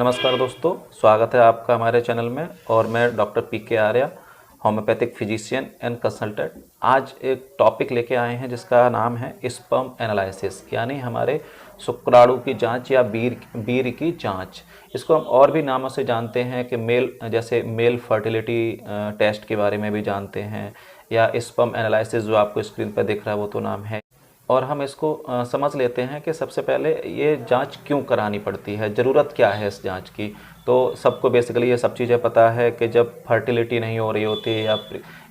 नमस्कार दोस्तों, स्वागत है आपका हमारे चैनल में। और मैं doctor PK. Arya, homeopathic physician and consultant. आज एक टॉपिक लेके आए हैं जिसका नाम है स्पर्म एनालिसिस, यानी हमारे शुक्राणु की जांच या वीर्य की जांच। इसको हम और भी नामों से जानते हैं कि मेल फर्टिलिटी टेस्ट के बारे में भी जानते हैं, या स्पर्म एनालिसिस जो आपको स्क्रीन पर दिख रहा है वो तो नाम है। और हम इसको समझ लेते हैं कि सबसे पहले ये जांच क्यों करानी पड़ती है, ज़रूरत क्या है इस जांच की। तो सबको बेसिकली ये सब चीज़ें पता है कि जब फर्टिलिटी नहीं हो रही होती है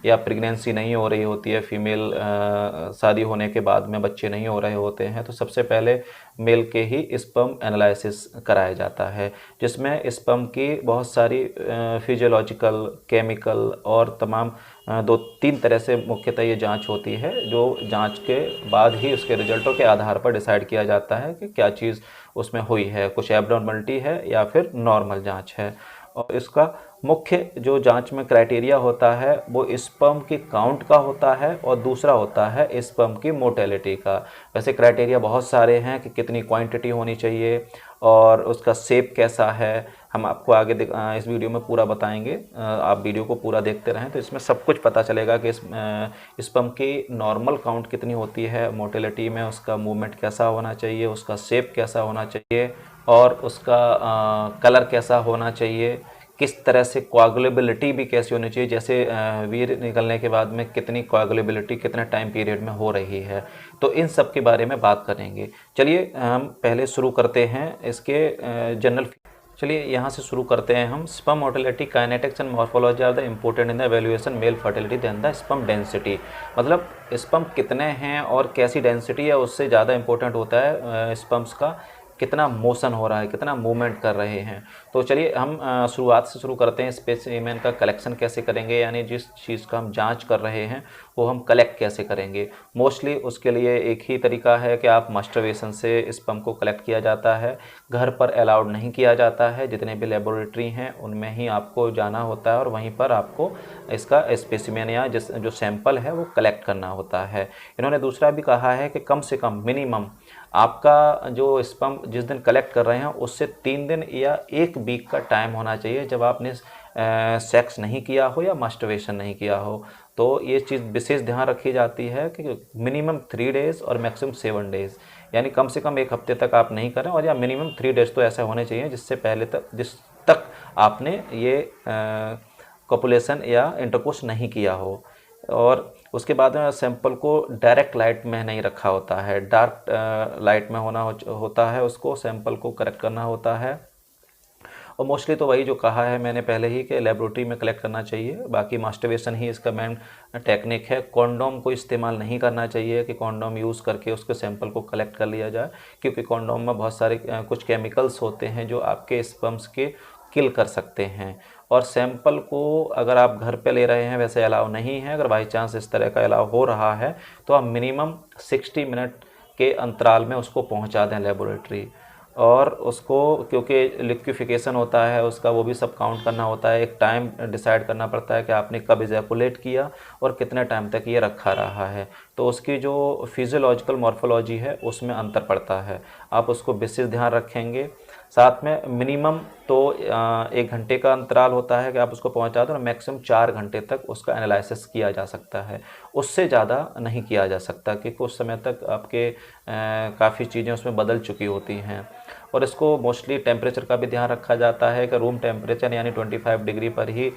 या प्रेगनेंसी नहीं हो रही होती है, फीमेल शादी होने के बाद में बच्चे नहीं हो रहे होते हैं, तो सबसे पहले मेल के ही स्पर्म एनालिसिस कराया जाता है, जिसमें स्पर्म की बहुत सारी फिजियोलॉजिकल, केमिकल और तमाम 2-3 तरह से मुख्यतः ये जांच होती है, जो जांच के बाद ही उसके रिजल्टों के आधार पर डिसाइड किया जाता है कि क्या चीज़ उसमें हुई है, कुछ एब्नॉर्मलिटी है या फिर नॉर्मल जांच है। और इसका मुख्य जो जांच में क्राइटेरिया होता है वो स्पर्म की काउंट का होता है, और दूसरा होता है स्पर्म की मोटेलिटी का। वैसे क्राइटेरिया बहुत सारे हैं कि कितनी क्वांटिटी होनी चाहिए और उसका शेप कैसा है, हम आपको आगे इस वीडियो में पूरा बताएंगे। आप वीडियो को पूरा देखते रहें तो इसमें सब कुछ पता चलेगा कि स्पर्म की नॉर्मल काउंट कितनी होती है, मोटेलिटी में उसका मूवमेंट कैसा होना चाहिए, उसका शेप कैसा होना चाहिए, और उसका कलर कैसा होना चाहिए, किस तरह से कोआगुलेबिलिटी भी कैसी होनी चाहिए, जैसे वीर्य निकलने के बाद में कितनी कोआगुलेबिलिटी कितने टाइम पीरियड में हो रही है। तो इन सब के बारे में बात करेंगे। चलिए हम पहले शुरू करते हैं इसके जनरल। चलिए यहाँ से शुरू करते हैं हम। Sperm motility, kinetics and morphology are the important in the evaluation male fertility then the sperm density. मतलब स्पर्म कितने हैं और कैसी डेंसिटी है उससे ज़्यादा इम्पोर्टेंट होता है स्पर्म्स का कितना मोशन हो रहा है, कितना मूवमेंट कर रहे हैं। तो चलिए हम शुरुआत से शुरू करते हैं। स्पेसिमेन का कलेक्शन कैसे करेंगे, यानी जिस चीज़ का हम जांच कर रहे हैं वो हम कलेक्ट कैसे करेंगे। मोस्टली उसके लिए एक ही तरीका है कि आप मास्टरबेशन से स्पर्म को कलेक्ट किया जाता है। घर पर अलाउड नहीं किया जाता है, जितने भी लेबोरेटरी हैं उनमें ही आपको जाना होता है और वहीं पर आपको इसका स्पेसिमेन या जो सैंपल है वो कलेक्ट करना होता है। इन्होंने दूसरा भी कहा है कि कम से कम मिनिमम आपका जो स्पर्म जिस दिन कलेक्ट कर रहे हैं उससे 3 दिन या 1 वीक का टाइम होना चाहिए जब आपने सेक्स नहीं किया हो या मास्टरबेशन नहीं किया हो। तो ये चीज़ विशेष ध्यान रखी जाती है कि मिनिमम 3 डेज़ और मैक्सिमम 7 डेज़, यानी कम से कम 1 हफ्ते तक आप नहीं करें, और या मिनिमम 3 डेज़ तो ऐसे होने चाहिए जिस तक आपने ये कॉपुलेशन या इंटरकोर्स नहीं किया हो। और उसके बाद में सैंपल को डायरेक्ट लाइट में नहीं रखा होता है, डार्क लाइट में होता है, उसको सैंपल को कलेक्ट करना होता है। और मोस्टली तो वही जो कहा है मैंने पहले ही कि लेबोरेटरी में कलेक्ट करना चाहिए। बाकी मास्टरबेशन ही इसका मेन टेक्निक है। कॉन्डोम को इस्तेमाल नहीं करना चाहिए कि कॉन्डोम यूज़ करके उसके सैंपल को कलेक्ट कर लिया जाए, क्योंकि कॉन्डोम में बहुत सारे कुछ केमिकल्स होते हैं जो आपके स्पर्म्स के किल कर सकते हैं। और सैंपल को अगर आप घर पे ले रहे हैं वैसे अलाउ नहीं है। अगर बाई चांस इस तरह का अलाउ हो रहा है तो आप मिनिमम 60 मिनट के अंतराल में उसको पहुंचा दें लेबोरेटरी। और उसको क्योंकि लिक्विफिकेशन होता है उसका, वो भी सब काउंट करना होता है। एक टाइम डिसाइड करना पड़ता है कि आपने कब इजैकुलेट किया और कितने टाइम तक ये रखा रहा है। तो उसकी जो फिजियोलॉजिकल मॉर्फोलॉजी है उसमें अंतर पड़ता है, आप उसको विशेष ध्यान रखेंगे। साथ में मिनिमम तो 1 घंटे का अंतराल होता है कि आप उसको पहुंचा दो, और मैक्सिमम 4 घंटे तक उसका एनालिसिस किया जा सकता है। उससे ज़्यादा नहीं किया जा सकता क्योंकि उस समय तक आपके काफ़ी चीज़ें उसमें बदल चुकी होती हैं। और इसको मोस्टली टेम्परेचर का भी ध्यान रखा जाता है कि रूम टेम्परेचर यानी 25 डिग्री पर ही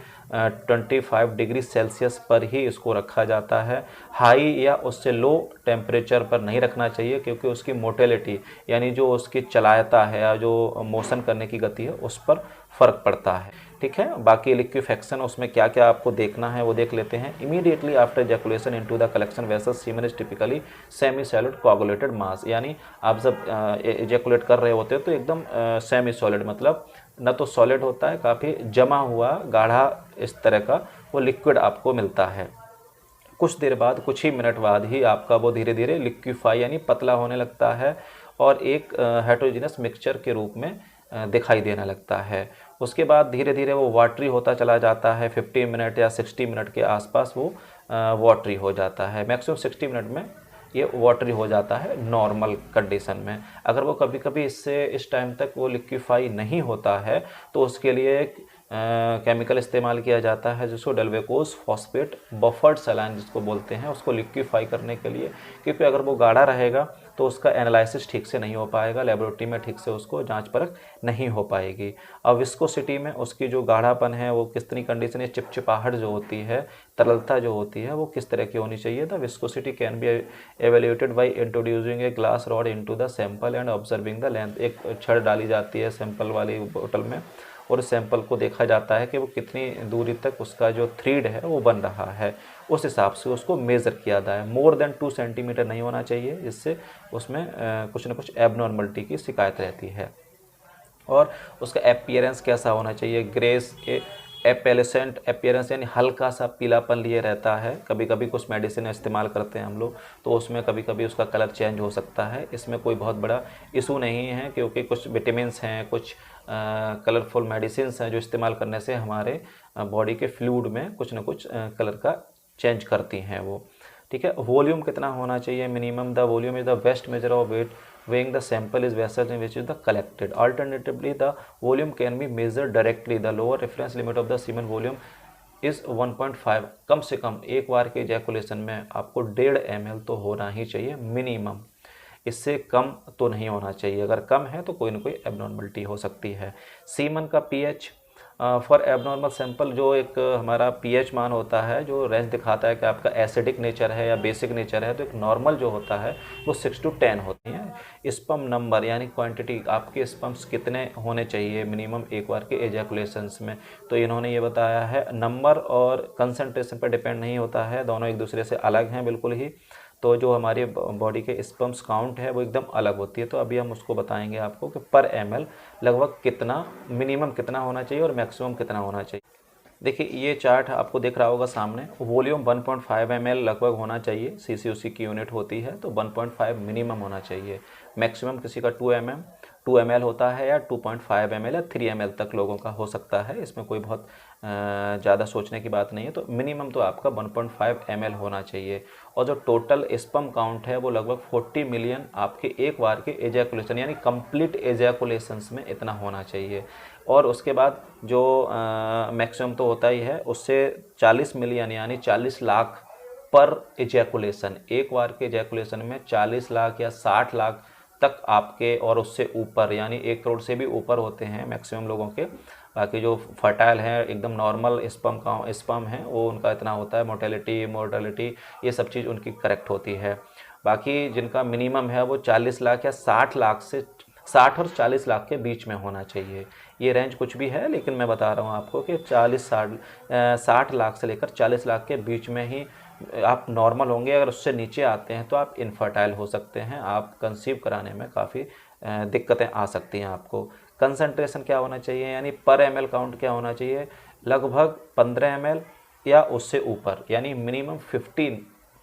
25 डिग्री सेल्सियस पर ही इसको रखा जाता है। हाई या उससे लो टेम्परेचर पर नहीं रखना चाहिए, क्योंकि उसकी मोटेलिटी यानी जो उसकी चलायता है या जो मोशन करने की गति है उस पर फ़र्क पड़ता है। ठीक है, बाकी लिक्विफेक्शन उसमें क्या क्या आपको देखना है वो देख लेते हैं। Immediately after ejaculation into the collection vessel semen is typically semi solid coagulated mass, यानी आप जब एजैकुलेट कर रहे होते हैं तो एकदम सेमी सॉलिड, मतलब न तो सॉलिड होता है, काफ़ी जमा हुआ गाढ़ा इस तरह का वो लिक्विड आपको मिलता है। कुछ देर बाद, कुछ ही मिनट बाद ही आपका वो धीरे धीरे लिक्विफाई यानी पतला होने लगता है और एक हेटेरोजेनस मिक्सचर के रूप में दिखाई देने लगता है। उसके बाद धीरे धीरे वो वाटरी होता चला जाता है। 50 मिनट या 60 मिनट के आसपास वो वाटरी हो जाता है। मैक्सिमम 60 मिनट में ये वाटरी हो जाता है नॉर्मल कंडीशन में। अगर वो कभी कभी इससे इस टाइम तक वो लिक्विफाई नहीं होता है तो उसके लिए एक केमिकल इस्तेमाल किया जाता है जिसको डेल्वेकोस फॉस्फेट बफर्ड सलाइन जिसको बोलते हैं, उसको लिक्विफाई करने के लिए। क्योंकि अगर वो गाढ़ा रहेगा तो उसका एनालिसिस ठीक से नहीं हो पाएगा, लेबोरेटरी में ठीक से उसको जांच परख नहीं हो पाएगी। अब विस्कोसिटी में उसकी जो गाढ़ापन है वो कितनी कंडीशन है, चिपचिपाहट जो होती है, तरलता जो होती है वो किस तरह की होनी चाहिए। The viscosity can be evaluated by introducing a glass rod into the sample and observing the length. एक छड़ डाली जाती है सैंपल वाली बोतल में और सैंपल को देखा जाता है कि वो कितनी दूरी तक उसका जो थ्रीड है वो बन रहा है, उस हिसाब से उसको मेज़र किया जाता है। मोर देन 2 सेंटीमीटर नहीं होना चाहिए, जिससे उसमें कुछ ना कुछ एबनॉर्मलिटी की शिकायत रहती है। और उसका अपीयरेंस कैसा होना चाहिए, ग्रेस एपेलेसेंट अपीयरेंस यानी हल्का सा पीलापन लिए रहता है। कभी कभी कुछ मेडिसिन इस्तेमाल करते हैं हम लोग तो उसमें कभी कभी उसका कलर चेंज हो सकता है। इसमें कोई बहुत बड़ा इशू नहीं है क्योंकि कुछ विटामिन्स हैं, कुछ कलरफुल मेडिसिन हैं जो इस्तेमाल करने से हमारे बॉडी के फ्लूइड में कुछ ना कुछ कलर का चेंज करती हैं वो। ठीक है, वॉल्यूम कितना होना चाहिए, minimum the volume is the best measure of weight weighing the sample is vessel in which is the collected. Alternatively, the volume can be measured directly. The lower reference limit of the semen volume is 1.5. कम से कम एक बार के ejaculation में आपको 1.5 ml तो होना ही चाहिए minimum, इससे कम तो नहीं होना चाहिए। अगर कम है तो कोई ना कोई एबनॉर्मलिटी हो सकती है। सीमन का पीएच फॉर एबनॉर्मल सैंपल, जो एक हमारा पीएच मान होता है जो रेंज दिखाता है कि आपका एसिडिक नेचर है या बेसिक नेचर है, तो एक नॉर्मल जो होता है वो 6 to 10 होती हैं। स्पर्म नंबर यानी क्वांटिटी, आपके स्पर्म्स कितने होने चाहिए मिनिमम एक बार के एजैकुलेशंस में, तो इन्होंने ये बताया है नंबर और कंसंट्रेशन पर डिपेंड नहीं होता है, दोनों एक दूसरे से अलग हैं बिल्कुल ही। तो जो हमारी बॉडी के स्पर्म्स काउंट है वो एकदम अलग होती है। तो अभी हम उसको बताएंगे आपको कि पर ml लगभग कितना मिनिमम कितना होना चाहिए और मैक्सिमम कितना होना चाहिए। देखिए ये चार्ट आपको दिख रहा होगा सामने, वॉल्यूम 1.5 ml लगभग होना चाहिए, सीसी उसी की यूनिट होती है तो 1.5 मिनिमम होना चाहिए। मैक्सिमम किसी का 2 ml होता है या 2.5 ml या 3 ml तक लोगों का हो सकता है, इसमें कोई बहुत ज़्यादा सोचने की बात नहीं है। तो मिनिमम तो आपका 1.5 ml होना चाहिए। और जो टोटल स्पर्म काउंट है वो लगभग 40 मिलियन आपके एक बार के एजैकुलेशन यानी कंप्लीट एजैकुलेशंस में इतना होना चाहिए। और उसके बाद जो मैक्सिमम तो होता ही है, उससे 40 मिलियन यानी 40 लाख पर एजैकुलेशन, एक बार के एजैकुलेशन में 40 लाख या 60 लाख तक आपके, और उससे ऊपर यानी 1 करोड़ से भी ऊपर होते हैं मैक्सिमम लोगों के। बाकी जो फर्टाइल है एकदम नॉर्मल स्पर्म है वो उनका इतना होता है, मोर्टेलिटी ये सब चीज़ उनकी करेक्ट होती है। बाकी जिनका मिनिमम है वो 40 लाख या 60 लाख से 60 और 40 लाख के बीच में होना चाहिए। ये रेंज कुछ भी है लेकिन मैं बता रहा हूँ आपको कि 60 लाख से लेकर 40 लाख के बीच में ही आप नॉर्मल होंगे। अगर उससे नीचे आते हैं तो आप इनफर्टाइल हो सकते हैं, आप कंसीव कराने में काफ़ी दिक्कतें आ सकती हैं आपको। कंसंट्रेशन क्या होना चाहिए यानी पर ml काउंट क्या होना चाहिए, लगभग 15 ml या उससे ऊपर, यानी मिनिमम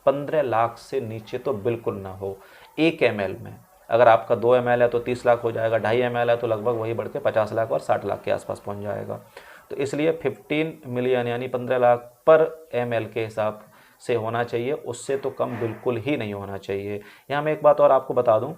15 लाख से नीचे तो बिल्कुल ना हो 1 ml में। अगर आपका 2 ml है तो 30 लाख हो जाएगा, 2.5 ml है तो लगभग वही बढ़ के 50 लाख और 60 लाख के आसपास पहुंच जाएगा। तो इसलिए 15 मिलियन यानी 15 लाख पर ml के हिसाब से होना चाहिए, उससे तो कम बिल्कुल ही नहीं होना चाहिए। यहाँ मैं एक बात और आपको बता दूं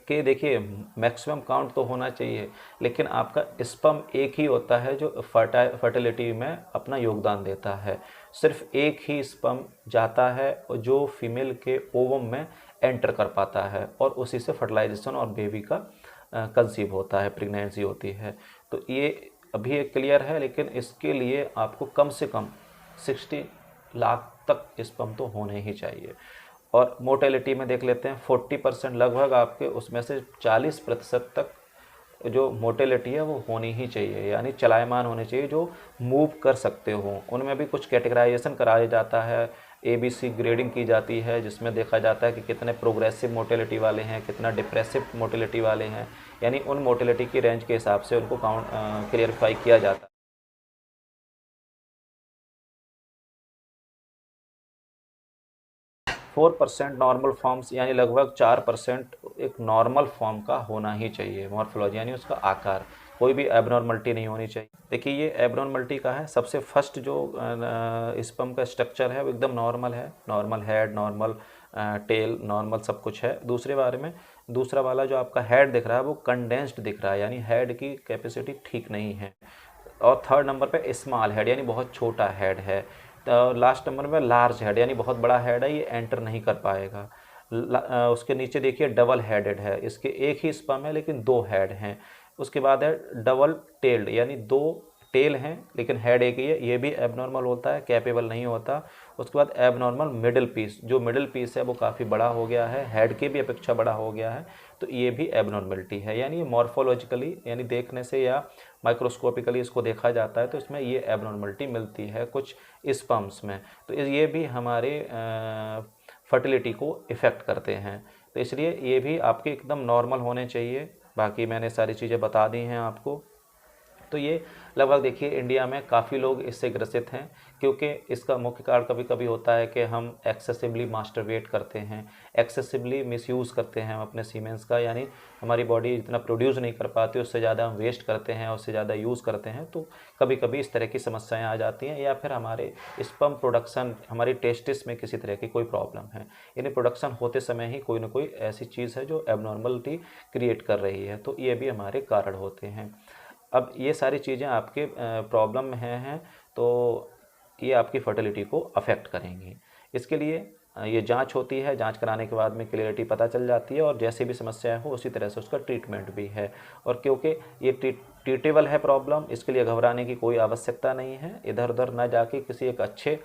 कि देखिए मैक्सिमम काउंट तो होना चाहिए लेकिन आपका स्पर्म एक ही होता है जो फर्टिलिटी में अपना योगदान देता है। सिर्फ एक ही स्पर्म जाता है जो फीमेल के ओवम में एंटर कर पाता है और उसी से फर्टिलाइजेशन और बेबी का कंसीव होता है, प्रेगनेंसी होती है। तो ये अभी एक क्लियर है, लेकिन इसके लिए आपको कम से कम 60 लाख तक स्पर्म तो होने ही चाहिए। और मोर्टेलिटी में देख लेते हैं 40% लगभग आपके, उसमें से 40% तक जो मोर्टेलिटी है वो होनी ही चाहिए, यानी चलायमान होने चाहिए जो मूव कर सकते हो। उनमें भी कुछ कैटेगराइजेशन कराया जाता है, ABC ग्रेडिंग की जाती है जिसमें देखा जाता है कि कितने प्रोग्रेसिव मोर्टेलिटी वाले हैं, कितना डिप्रेसिव मोर्टेलिटी वाले हैं, यानी उन मोर्टेलिटी की रेंज के हिसाब से उनको क्लियरफाई किया जाता है। 4% नॉर्मल फॉर्म्स यानी लगभग 4% एक नॉर्मल फॉर्म का होना ही चाहिए, मॉर्फोलॉजी यानी उसका आकार, कोई भी एबनॉर्मलिटी नहीं होनी चाहिए। देखिए ये एबनॉर्मलिटी का है, सबसे फर्स्ट जो स्पर्म का स्ट्रक्चर है वो एकदम नॉर्मल है, normal head, normal tail normal सब कुछ है। दूसरे बारे में दूसरा वाला जो आपका हेड दिख रहा है वो कंडेंस्ड दिख रहा है, यानी हेड की कैपेसिटी ठीक नहीं है। और थर्ड नंबर पे स्मॉल हेड यानी बहुत छोटा हेड है। तो लास्ट नंबर पे लार्ज हेड यानी बहुत बड़ा हेड है, ये एंटर नहीं कर पाएगा। उसके नीचे देखिए डबल हेडेड है, इसके एक ही स्पर्म है लेकिन दो हेड हैं। उसके बाद है डबल टेल्ड यानी दो टेल हैं लेकिन हेड एक ही है, ये भी एबनॉर्मल होता है, कैपेबल नहीं होता। उसके बाद एबनॉर्मल मिडिल पीस, जो मिडिल पीस है वो काफ़ी बड़ा हो गया है, हेड के भी अपेक्षा बड़ा हो गया है, तो ये भी एबनॉर्मलिटी है। यानी मॉर्फोलॉजिकली यानी देखने से या माइक्रोस्कोपिकली इसको देखा जाता है तो इसमें ये एबनॉर्मलिटी मिलती है कुछ स्पर्म्स में। तो ये भी हमारे फर्टिलिटी को इफ़ेक्ट करते हैं। तो इसलिए ये भी आपके एकदम नॉर्मल होने चाहिए। बाकी मैंने सारी चीज़ें बता दी हैं आपको। तो ये लगभग देखिए इंडिया में काफ़ी लोग इससे ग्रसित हैं, क्योंकि इसका मुख्य कारण कभी कभी होता है कि हम एक्सेसिवली मास्टरबेट करते हैं, एक्सेसिवली मिसयूज़ करते हैं हम अपने सीमेंस का, यानी हमारी बॉडी जितना प्रोड्यूस नहीं कर पाती उससे ज़्यादा हम वेस्ट करते हैं, उससे ज़्यादा यूज़ करते हैं। तो कभी कभी इस तरह की समस्याएं आ जाती हैं, या फिर हमारे स्पर्म प्रोडक्शन हमारी टेस्टिस में किसी तरह की कोई प्रॉब्लम है, यानी प्रोडक्शन होते समय ही कोई ना कोई ऐसी चीज़ है जो एबनॉर्मलिटी क्रिएट कर रही है। तो ये भी हमारे कारण होते हैं। अब ये सारी चीज़ें आपके प्रॉब्लम में हैं तो ये आपकी फर्टिलिटी को अफेक्ट करेंगी। इसके लिए ये जांच होती है, जांच कराने के बाद में क्लियरिटी पता चल जाती है, और जैसे भी समस्याएं हो उसी तरह से उसका ट्रीटमेंट भी है। और क्योंकि ये ट्रीटेबल है प्रॉब्लम, इसके लिए घबराने की कोई आवश्यकता नहीं है। इधर उधर ना जाके किसी एक अच्छे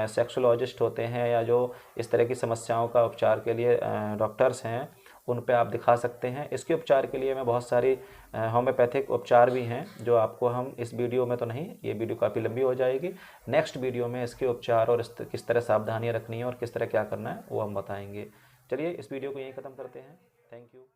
सेक्सोलॉजिस्ट होते हैं या जो इस तरह की समस्याओं का उपचार के लिए डॉक्टर्स हैं, उन पे आप दिखा सकते हैं। इसके उपचार के लिए मैं बहुत सारी होम्योपैथिक उपचार भी हैं जो आपको हम इस वीडियो में तो नहीं, ये वीडियो काफ़ी लंबी हो जाएगी, नेक्स्ट वीडियो में इसके उपचार और किस तरह सावधानियां रखनी है और किस तरह क्या करना है वो हम बताएंगे। चलिए इस वीडियो को यहीं ख़त्म करते हैं। Thank you.